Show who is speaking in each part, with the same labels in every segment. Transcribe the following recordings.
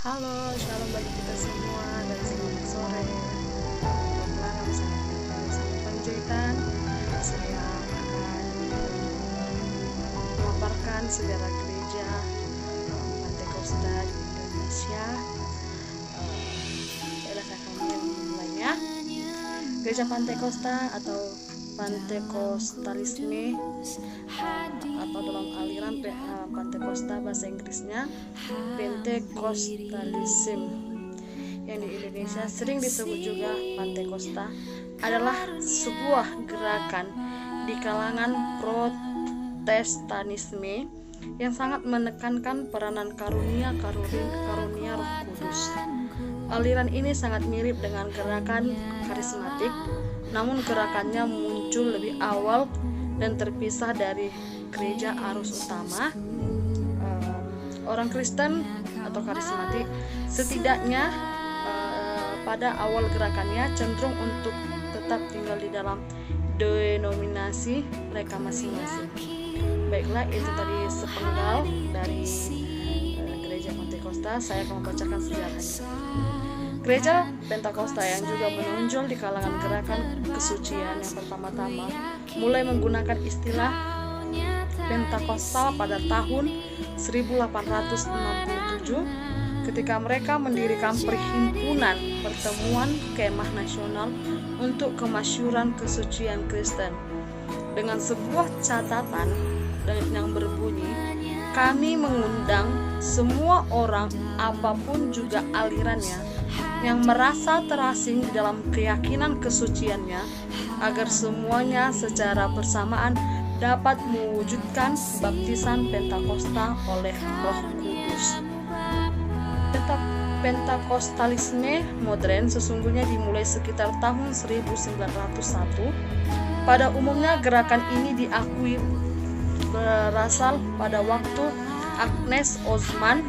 Speaker 1: Halo, shalom bagi kita semua dan selamat sore. Baiklah, bersama Panjaitan, saya akan memaparkan sejarah gereja Pantekosta di Indonesia. Baiklah, saya akan memulainya. Gereja Pantekosta atau Pantekostalisme atau dalam aliran Pantekosta bahasa Inggrisnya Pentekostalism, yang di Indonesia sering disebut juga Pantekosta, adalah sebuah gerakan di kalangan Protestanisme yang sangat menekankan peranan karunia Roh Kudus. Aliran ini sangat mirip dengan gerakan karismatik, namun gerakannya muncul lebih awal dan terpisah dari gereja arus utama. Orang Kristen atau karismatik setidaknya pada awal gerakannya cenderung untuk tetap tinggal di dalam denominasi mereka masing-masing. Baiklah, itu tadi sepenggal dari gereja Pantekosta. Saya akan membacakan sejarahnya. Gereja Pentakosta yang juga menonjol di kalangan gerakan kesucian yang pertama-tama mulai menggunakan istilah Pentakostal pada tahun 1867 ketika mereka mendirikan perhimpunan pertemuan kemah nasional untuk kemasyhuran kesucian Kristen dengan sebuah catatan yang berbunyi, "Kami mengundang semua orang apapun juga alirannya yang merasa terasing di dalam keyakinan kesuciannya agar semuanya secara bersamaan dapat mewujudkan baptisan Pentakosta oleh Roh Kudus." Pentakostalisme modern sesungguhnya dimulai sekitar tahun 1901. Pada umumnya gerakan ini diakui berasal pada waktu Agnes Ozman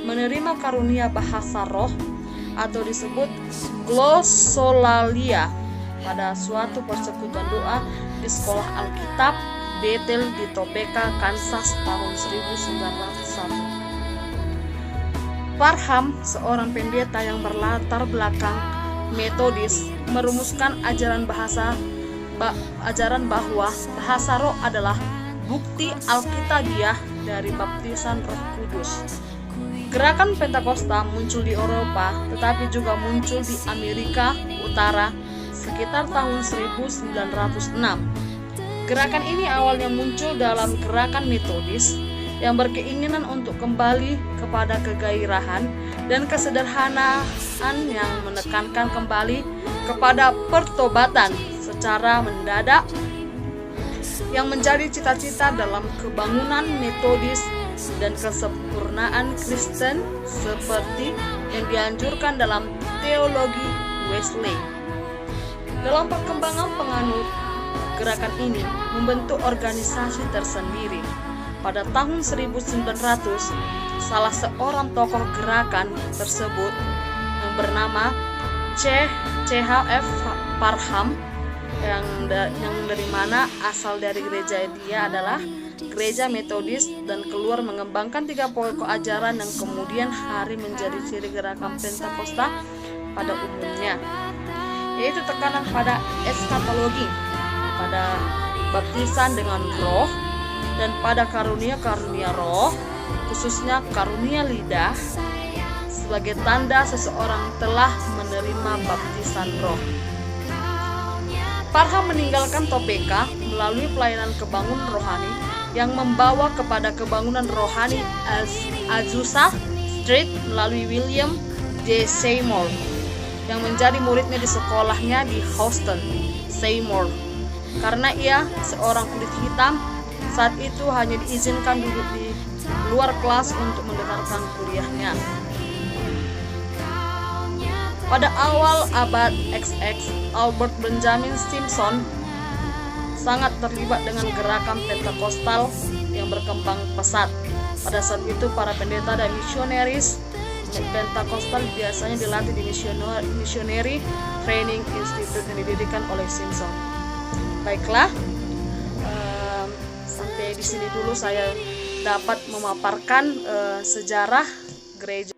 Speaker 1: menerima karunia bahasa roh atau disebut glossolalia pada suatu persekutuan doa di sekolah Alkitab Bethel di Topeka, Kansas tahun 1901. Parham, seorang pendeta yang berlatar belakang Metodis, merumuskan ajaran bahwa bahasa roh adalah bukti alkitabiah dari baptisan Roh Kudus. Gerakan Pentakosta muncul di Eropa, tetapi juga muncul di Amerika Utara sekitar tahun 1906. Gerakan ini awalnya muncul dalam gerakan Metodis yang berkeinginan untuk kembali kepada kegairahan dan kesederhanaan yang menekankan kembali kepada pertobatan secara mendadak yang menjadi cita-cita dalam kebangunan Metodis dan kesempurnaan Kristen seperti yang dianjurkan dalam teologi Wesley. Dalam perkembangan penganut gerakan ini membentuk organisasi tersendiri. Pada tahun 1900, salah seorang tokoh gerakan tersebut yang bernama CHF Parham yang dari mana asal dari gereja dia adalah gereja Metodis dan keluar mengembangkan 3 pokok ajaran yang kemudian hari menjadi ciri gerakan Pentakosta pada umumnya, yaitu tekanan pada eskatologi, pada baptisan dengan roh, dan pada karunia roh, khususnya karunia lidah, sebagai tanda seseorang telah menerima baptisan roh. Parham meninggalkan Topeka melalui pelayanan kebangunan rohani yang membawa kepada kebangunan rohani Azusa Street melalui William J. Seymour yang menjadi muridnya di sekolahnya di Houston. Seymour, karena ia seorang kulit hitam, saat itu hanya diizinkan duduk di luar kelas untuk mendengarkan kuliahnya. Pada awal abad XX, Albert Benjamin Simpson sangat terlibat dengan gerakan Pentakostal yang berkembang pesat. Pada saat itu, para pendeta dan misionaris Pentakostal biasanya dilatih di Missionary Training Institute yang didirikan oleh Simpson. Baiklah, sampai di sini dulu saya dapat memaparkan sejarah gereja